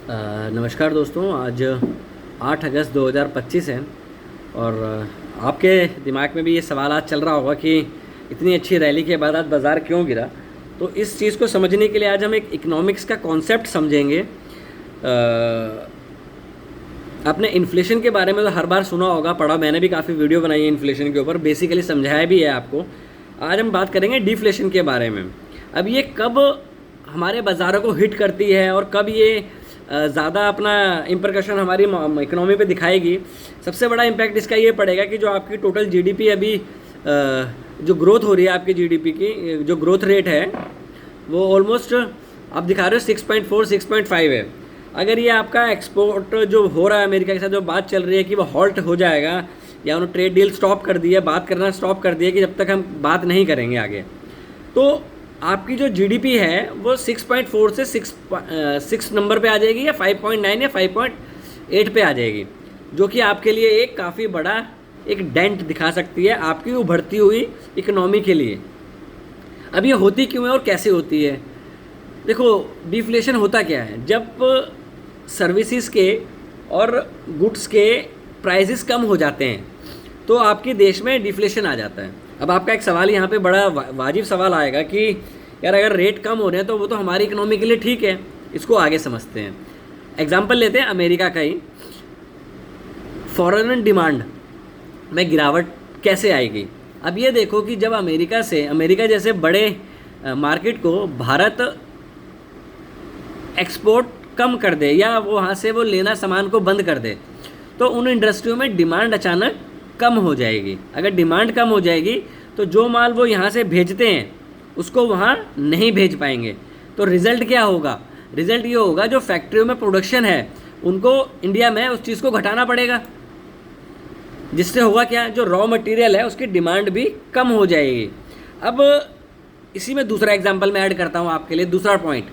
नमस्कार दोस्तों। आज 8 अगस्त 2025 है और आपके दिमाग में भी ये सवाल आज चल रहा होगा कि इतनी अच्छी रैली के बाद आज बाज़ार क्यों गिरा। तो इस चीज़ को समझने के लिए आज हम एक इकोनॉमिक्स का कॉन्सेप्ट समझेंगे। आपने इन्फ्लेशन के बारे में तो हर बार सुना होगा, पढ़ा, मैंने भी काफ़ी वीडियो बनाई है इन्फ्लेशन के ऊपर, बेसिकली समझाया भी है आपको। आज हम बात करेंगे डिफ्लेशन के बारे में। अब ये कब हमारे बाज़ारों को हिट करती है और कब ये ज़्यादा अपना इम्प्रिकेशन हमारी इकोनॉमी पे दिखाएगी। सबसे बड़ा इम्पैक्ट इसका ये पड़ेगा कि जो आपकी टोटल जीडीपी अभी जो ग्रोथ हो रही है, आपकी जीडीपी की जो ग्रोथ रेट है वो ऑलमोस्ट आप दिखा रहे हो 6.4 6.5 है। अगर ये आपका एक्सपोर्ट जो हो रहा है अमेरिका के साथ, जो बात चल रही है कि वो हॉल्ट हो जाएगा या उन्होंने ट्रेड डील स्टॉप कर दी है, बात करना स्टॉप कर दिया कि जब तक हम बात नहीं करेंगे आगे, तो आपकी जो जीडीपी है वो 6.4 से 6 नंबर पे आ जाएगी या 5.9 या 5.8 पे आ जाएगी, जो कि आपके लिए एक काफ़ी बड़ा एक डेंट दिखा सकती है आपकी उभरती हुई इकोनॉमी के लिए। अब ये होती क्यों है और कैसे होती है? देखो, डिफ्लेशन होता क्या है? जब सर्विसेज के और गुड्स के प्राइसेस कम हो जाते हैं तो आपके देश में डिफ्लेशन आ जाता है। अब आपका एक सवाल यहाँ पे बड़ा वाजिब सवाल आएगा कि यार अगर रेट कम हो रहे हैं तो वो तो हमारी इकोनॉमी के लिए ठीक है। इसको आगे समझते हैं। एग्जांपल लेते हैं अमेरिका का ही। फॉरेन डिमांड में गिरावट कैसे आएगी? अब ये देखो कि जब अमेरिका जैसे बड़े मार्केट को भारत एक्सपोर्ट कम कर दे या वो वहाँ से वो लेना सामान को बंद कर दे तो उन इंडस्ट्रियों में डिमांड अचानक कम हो जाएगी। अगर डिमांड कम हो जाएगी तो जो माल वो यहाँ से भेजते हैं उसको वहाँ नहीं भेज पाएंगे। तो रिज़ल्ट क्या होगा? रिज़ल्ट ये होगा जो फैक्ट्रियों में प्रोडक्शन है उनको इंडिया में उस चीज़ को घटाना पड़ेगा, जिससे होगा क्या, जो रॉ मटेरियल है उसकी डिमांड भी कम हो जाएगी। अब इसी में दूसरा एग्जांपल मैं ऐड करता हूँ आपके लिए, दूसरा पॉइंट,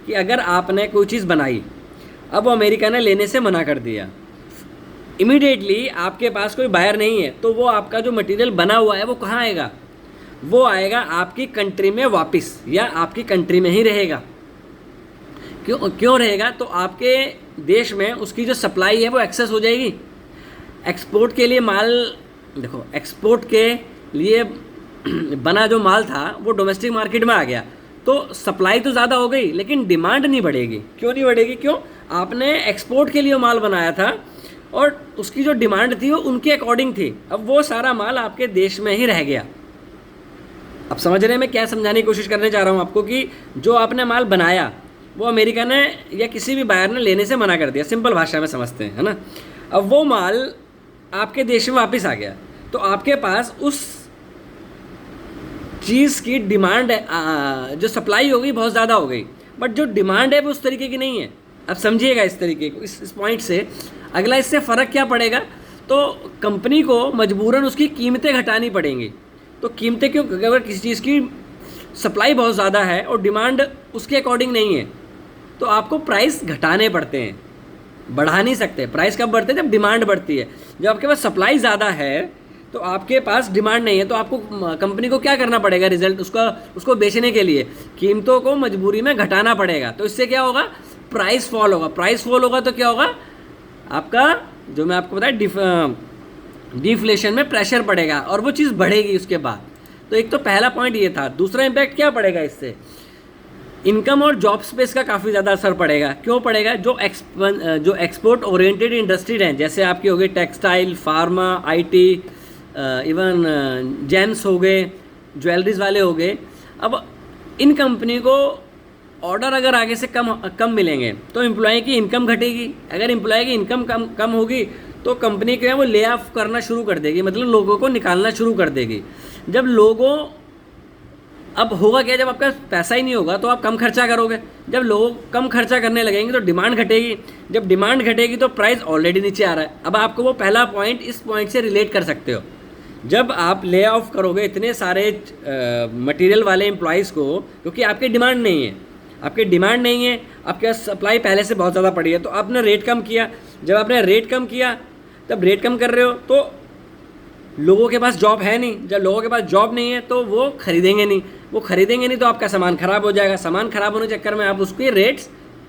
कि अगर आपने कोई चीज़ बनाई, अब वो अमेरिका ने लेने से मना कर दिया, इमीडिएटली आपके पास कोई बायर नहीं है, तो वो आपका जो मटेरियल बना हुआ है वो कहाँ आएगा? वो आएगा आपकी कंट्री में वापस, या आपकी कंट्री में ही रहेगा। क्यों रहेगा? तो आपके देश में उसकी जो सप्लाई है वो एक्सेस हो जाएगी। एक्सपोर्ट के लिए माल, देखो, एक्सपोर्ट के लिए बना जो माल था वो डोमेस्टिक मार्केट में आ गया, तो सप्लाई तो ज़्यादा हो गई लेकिन डिमांड नहीं बढ़ेगी। क्यों नहीं बढ़ेगी? क्यों? आपने एक्सपोर्ट के लिए माल बनाया था और उसकी जो डिमांड थी वो उनके अकॉर्डिंग थी। अब वो सारा माल आपके देश में ही रह गया। अब समझ रहे हैं मैं क्या समझाने की कोशिश करने जा रहा हूँ आपको, कि जो आपने माल बनाया वो अमेरिका ने या किसी भी बायर ने लेने से मना कर दिया, सिंपल भाषा में समझते हैं, है ना। अब वो माल आपके देश में वापस आ गया तो आपके पास उस चीज़ की डिमांड जो सप्लाई हो गई बहुत ज़्यादा हो गई, बट जो डिमांड है वो उस तरीके की नहीं है। अब समझिएगा इस तरीके को, इस पॉइंट से अगला इससे फ़र्क क्या पड़ेगा, तो कंपनी को मजबूरन उसकी कीमतें घटानी पड़ेंगी। तो कीमतें क्यों? अगर किसी चीज़ की सप्लाई बहुत ज़्यादा है और डिमांड उसके अकॉर्डिंग नहीं है तो आपको प्राइस घटाने पड़ते हैं, बढ़ा नहीं सकते। प्राइस कब बढ़ते हैं? जब डिमांड बढ़ती है। जब आपके पास सप्लाई ज़्यादा है तो आपके पास डिमांड नहीं है, तो आपको कंपनी को क्या करना पड़ेगा? रिजल्ट उसको बेचने के लिए कीमतों को मजबूरी में घटाना पड़ेगा। तो इससे क्या होगा? प्राइस फॉल होगा। प्राइस फॉल होगा तो क्या होगा? आपका, जो मैं आपको बताया, डिफ्लेशन में प्रेशर पड़ेगा और वो चीज़ बढ़ेगी उसके बाद। तो एक तो पहला पॉइंट ये था। दूसरा इम्पैक्ट क्या पड़ेगा इससे? इनकम और जॉब्स पे इसका काफ़ी ज़्यादा असर पड़ेगा। क्यों पड़ेगा? जो एक्सपोर्ट ओरिएंटेड इंडस्ट्री हैं, जैसे आपकी हो गई textile, pharma, IT, even James हो गए, ज्वेलरीज वाले हो गए। अब इन कंपनी को ऑर्डर अगर आगे से कम मिलेंगे तो एम्प्लॉय की इनकम घटेगी। अगर एम्प्लॉय की इनकम कम होगी तो कंपनी जो है वो ले ऑफ करना शुरू कर देगी, मतलब लोगों को निकालना शुरू कर देगी। जब अब होगा क्या? जब आपका पैसा ही नहीं होगा तो आप कम खर्चा करोगे। जब लोग कम खर्चा करने लगेंगे तो डिमांड घटेगी। जब डिमांड घटेगी तो प्राइस ऑलरेडी नीचे आ रहा है। अब आपको वो पहला पॉइंट इस पॉइंट से रिलेट कर सकते हो। जब आप ले ऑफ करोगे इतने सारे मटेरियल वाले एम्प्लॉयज़ को, क्योंकि आपकी डिमांड नहीं है, आपके पास सप्लाई पहले से बहुत ज़्यादा पड़ी है, तो आपने रेट कम किया। जब आपने रेट कम किया, तब रेट कम कर रहे हो तो लोगों के पास जॉब है नहीं। जब लोगों के पास जॉब नहीं है तो वो खरीदेंगे नहीं तो आपका सामान ख़राब हो जाएगा। सामान ख़राब होने के चक्कर में आप उसके रेट्स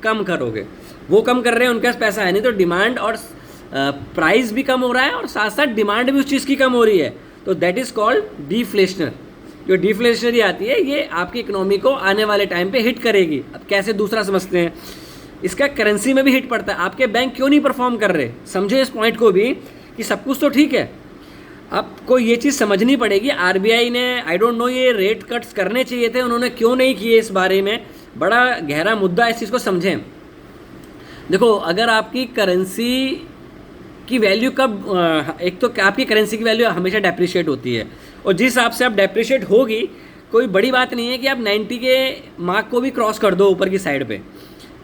कम करोगे। वो कम कर रहे हैं, उनके पास पैसा है नहीं, तो डिमांड और प्राइस भी कम हो रहा है और साथ साथ डिमांड भी उस चीज़ की कम हो रही है, तो दैट इज़ कॉल्ड डिफ्लेशनर। जो डिफ्लेशनरी आती है ये आपकी इकोनॉमी को आने वाले टाइम पे हिट करेगी। अब कैसे दूसरा समझते हैं, इसका करेंसी में भी हिट पड़ता है। आपके बैंक क्यों नहीं परफॉर्म कर रहे, समझे इस पॉइंट को भी कि सब कुछ तो ठीक है, आपको ये चीज़ समझनी पड़ेगी। आरबीआई ने आई डोंट नो ये रेट कट्स करने चाहिए थे, उन्होंने क्यों नहीं किए, इस बारे में बड़ा गहरा मुद्दा, इस चीज़ को समझें। देखो अगर आपकी करेंसी की वैल्यू कब एक तो आपकी करेंसी की वैल्यू हमेशा डेप्रिशिएट होती है, और जिस हिसाब से आप डेप्रिशिएट होगी, कोई बड़ी बात नहीं है कि आप 90 के मार्क को भी क्रॉस कर दो ऊपर की साइड पे।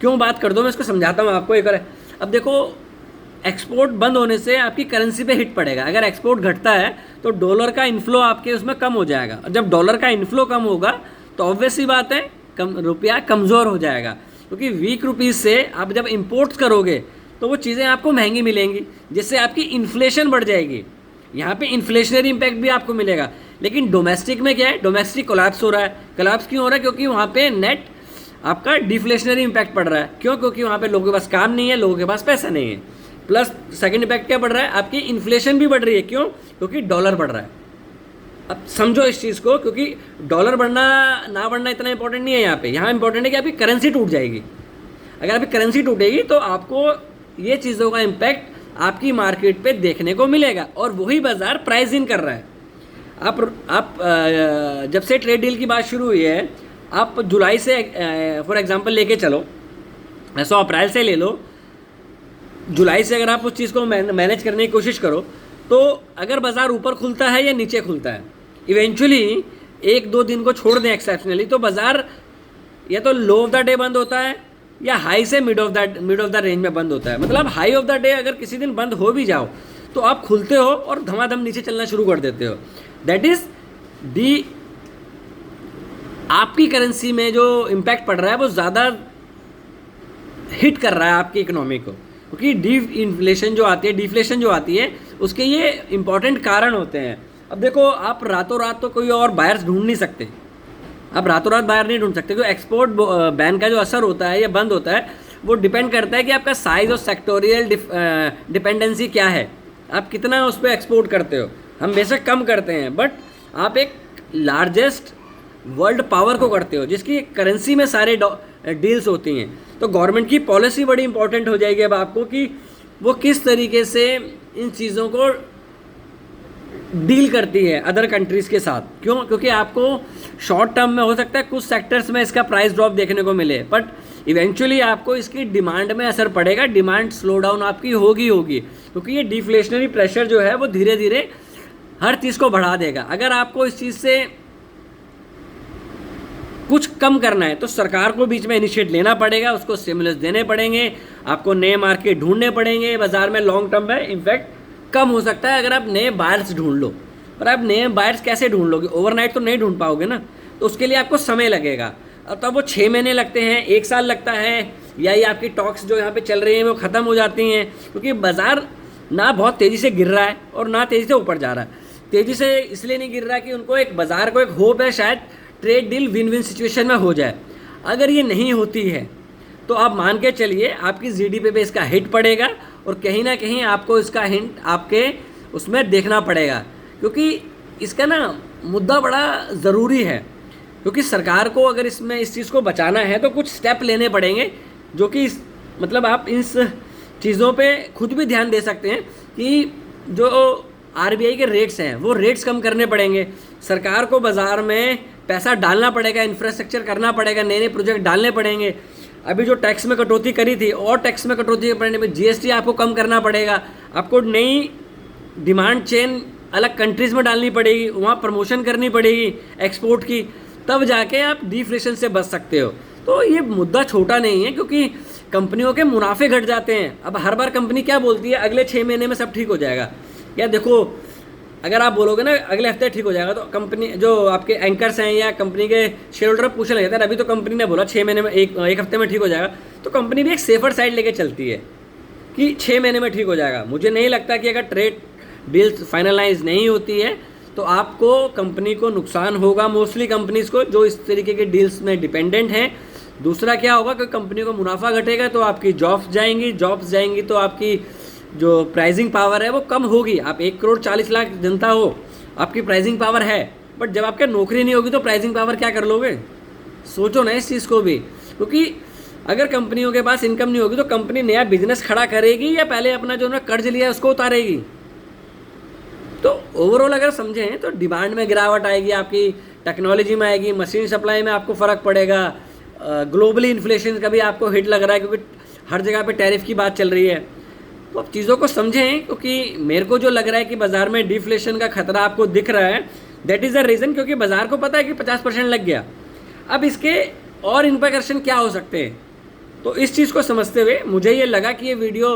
क्यों बात कर दो, मैं इसको समझाता हूँ आपको एक बार। अब देखो एक्सपोर्ट बंद होने से आपकी करेंसी पे हिट पड़ेगा। अगर एक्सपोर्ट घटता है तो डॉलर का इन्फ्लो आपके उसमें कम हो जाएगा, और जब डॉलर का इन्फ्लो कम होगा तो ऑब्वियस सी बात है रुपया कमज़ोर हो जाएगा, क्योंकि वीक रुपीज़ से आप जब इम्पोर्ट्स करोगे तो वो चीज़ें आपको महंगी मिलेंगी, जिससे आपकी इन्फ्लेशन बढ़ जाएगी। यहाँ पे इन्फ्लेशनरी इम्पैक्ट भी आपको मिलेगा। लेकिन डोमेस्टिक में क्या है, डोमेस्टिक कोलैप्स हो रहा है। कोलैप्स क्यों हो रहा है, क्योंकि वहाँ पे नेट आपका डिफ्लेशनरी इम्पैक्ट पड़ रहा है। क्यों, क्योंकि वहाँ पे लोगों के पास काम नहीं है, लोगों के पास पैसा नहीं है। प्लस सेकंड इम्पैक्ट क्या बढ़ रहा है, आपकी इन्फ्लेशन भी बढ़ रही है। क्यों, क्योंकि डॉलर बढ़ रहा है। अब समझो इस चीज़ को, क्योंकि डॉलर बढ़ना ना बढ़ना इतना इंपॉर्टेंट नहीं है यहाँ पे। यहाँ इंपॉर्टेंट है कि आपकी करेंसी टूट जाएगी। अगर आपकी करेंसी टूटेगी तो आपको ये चीज़ों का इम्पैक्ट आपकी मार्केट पे देखने को मिलेगा, और वही बाजार प्राइस इन कर रहा है। आप जब से ट्रेड डील की बात शुरू हुई है, आप जुलाई से फॉर एग्जांपल लेके चलो, 100 अप्रैल से ले लो, जुलाई से अगर आप उस चीज़ को मैनेज करने की कोशिश करो, तो अगर बाज़ार ऊपर खुलता है या नीचे खुलता है, इवेंचुअली 1-2 दिन को छोड़ दें एक्सेप्शनली, तो बाज़ार या तो लो ऑफ द डे बंद होता है या हाई से मिड ऑफ द रेंज में बंद होता है। मतलब हाई ऑफ द डे अगर किसी दिन बंद हो भी जाओ तो आप खुलते हो और धमाधम नीचे चलना शुरू कर देते हो। दैट इज आपकी करेंसी में जो इम्पैक्ट पड़ रहा है वो ज़्यादा हिट कर रहा है आपकी इकोनॉमी को, क्योंकि डिफ्लेशन जो आती है उसके ये इंपॉर्टेंट कारण होते हैं। अब देखो आप रातों रात तो कोई और बायर्स ढूंढ नहीं सकते, आप रातों रात बाहर नहीं ढूंढ सकते, क्योंकि एक्सपोर्ट बैन का जो असर होता है या बंद होता है वो डिपेंड करता है कि आपका साइज़ और सेक्टोरियल डिपेंडेंसी क्या है, आप कितना उस पर एक्सपोर्ट करते हो। हम बेशक कम करते हैं, बट आप एक लार्जेस्ट वर्ल्ड पावर को करते हो जिसकी करेंसी में सारे डील्स होती हैं। तो गवर्नमेंट की पॉलिसी बड़ी इंपॉर्टेंट हो जाएगी अब आपको, कि वो किस तरीके से इन चीज़ों को डील करती है अदर कंट्रीज़ के साथ। क्यों, क्योंकि आपको शॉर्ट टर्म में हो सकता है कुछ सेक्टर्स में इसका प्राइस ड्रॉप देखने को मिले, बट इवेंचुअली आपको इसकी डिमांड में असर पड़ेगा, डिमांड स्लो डाउन आपकी होगी, क्योंकि ये डिफ्लेशनरी प्रेशर जो है वो धीरे धीरे हर चीज़ को बढ़ा देगा। अगर आपको इस चीज़ से कुछ कम करना है तो सरकार को बीच में इनिशिएट लेना पड़ेगा, उसको स्टिमुलस देने पड़ेंगे, आपको नए मार्केट ढूंढने पड़ेंगे बाजार में। लॉन्ग टर्म में इम्पैक्ट कम हो सकता है अगर आप नए बायर्स ढूंढ लो, पर आप नए बायर्स कैसे ढूंढ लोगे, ओवरनाइट तो नहीं ढूंढ पाओगे ना, तो उसके लिए आपको समय लगेगा। अब तब वो 6 महीने लगते हैं, 1 साल लगता है, या ये आपकी टॉक्स जो यहाँ पे चल रही हैं वो ख़त्म हो जाती हैं, क्योंकि बाज़ार ना बहुत तेज़ी से गिर रहा है और ना तेज़ी से ऊपर जा रहा है। तेज़ी से इसलिए नहीं गिर रहा कि उनको एक बाज़ार को एक होप है शायद trade deal win win situation में हो जाए। अगर ये नहीं होती है तो आप मान के चलिए आपकी जीडीपी पे इसका हिट पड़ेगा, और कहीं ना कहीं आपको इसका हिंट आपके उसमें देखना पड़ेगा, क्योंकि इसका ना मुद्दा बड़ा ज़रूरी है। क्योंकि सरकार को अगर इसमें इस चीज़ को बचाना है तो कुछ स्टेप लेने पड़ेंगे, जो कि मतलब आप इस चीज़ों पे खुद भी ध्यान दे सकते हैं कि जो आरबीआई के रेट्स हैं वो रेट्स कम करने पड़ेंगे। सरकार को बाज़ार में पैसा डालना पड़ेगा, इंफ्रास्ट्रक्चर करना पड़ेगा, नए नए प्रोजेक्ट डालने पड़ेंगे। अभी जो टैक्स में कटौती करी थी और टैक्स में कटौती करने में जीएसटी आपको कम करना पड़ेगा, आपको नई डिमांड चेन अलग कंट्रीज़ में डालनी पड़ेगी, वहाँ प्रमोशन करनी पड़ेगी एक्सपोर्ट की, तब जाके आप डिफ्लेशन से बच सकते हो। तो ये मुद्दा छोटा नहीं है, क्योंकि कंपनियों के मुनाफे घट जाते हैं। अब हर बार कंपनी क्या बोलती है, अगले 6 महीने में सब ठीक हो जाएगा। या देखो अगर आप बोलोगे ना अगले हफ्ते ठीक हो जाएगा, तो कंपनी जो आपके एंकर्स हैं या कंपनी के शेयर होल्डर पूछने लगे थे, अभी तो कंपनी ने बोला 6 महीने में एक हफ्ते में ठीक हो जाएगा, तो कंपनी भी एक सेफर साइड लेके चलती है कि 6 महीने में ठीक हो जाएगा। मुझे नहीं लगता कि अगर ट्रेड डील्स फाइनलाइज नहीं होती है तो आपको कंपनी को नुकसान होगा। मोस्टली कंपनीज़ को जो इस तरीके के डील्स में डिपेंडेंट हैं, दूसरा क्या होगा कि कंपनी को मुनाफा घटेगा तो आपकी जॉब्स जाएंगी तो आपकी जो प्राइसिंग पावर है वो कम होगी। आप 1,40,00,000 जनता हो, आपकी प्राइसिंग पावर है, बट जब आपके नौकरी नहीं होगी तो प्राइसिंग पावर क्या कर लोगे? सोचो ना इस चीज़ को भी, क्योंकि अगर कंपनियों के पास इनकम नहीं होगी तो कंपनी नया बिजनेस खड़ा करेगी या पहले अपना जो उन्होंने कर्ज लिया है उसको उतारेगी? तो ओवरऑल अगर समझें तो डिमांड में गिरावट आएगी, आपकी टेक्नोलॉजी में आएगी, मशीन सप्लाई में आपको फ़र्क पड़ेगा, ग्लोबली इन्फ्लेशन का भी आपको हिट लग रहा है क्योंकि हर जगह पे टैरिफ की बात चल रही है। तो आप चीज़ों को समझें, क्योंकि मेरे को जो लग रहा है कि बाज़ार में डिफ्लेशन का खतरा आपको दिख रहा है, दैट इज़ द रीज़न, क्योंकि बाज़ार को पता है कि 50% लग गया। अब इसके और इम्प्लीकेशन क्या हो सकते हैं, तो इस चीज़ को समझते हुए मुझे ये लगा कि ये वीडियो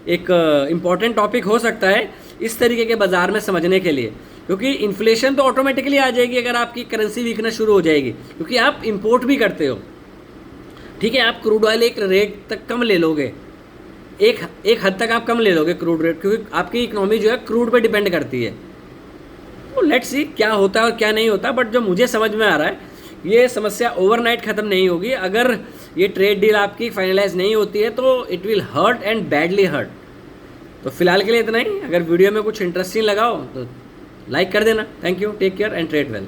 एक इम्पॉर्टेंट टॉपिक हो सकता है इस तरीके के बाज़ार में समझने के लिए, क्योंकि इन्फ्लेशन तो ऑटोमेटिकली आ जाएगी अगर आपकी करेंसी वीकनेस शुरू हो जाएगी, क्योंकि आप इंपोर्ट भी करते हो। ठीक है, आप क्रूड ऑयल एक रेट तक कम ले लोगे, एक हद तक आप कम ले लोगे क्रूड रेट, क्योंकि आपकी इकोनॉमी जो है क्रूड पे डिपेंड करती है। तो लेट्स सी क्या होता है और क्या नहीं होता, बट जो मुझे समझ में आ रहा है ये समस्या ओवरनाइट ख़त्म नहीं होगी। अगर ये ट्रेड डील आपकी फाइनलाइज नहीं होती है तो it will hurt and badly hurt. तो फिलहाल के लिए इतना ही। अगर वीडियो में कुछ इंटरेस्टिंग लगा हो तो लाइक कर देना। Thank you, take care and trade well.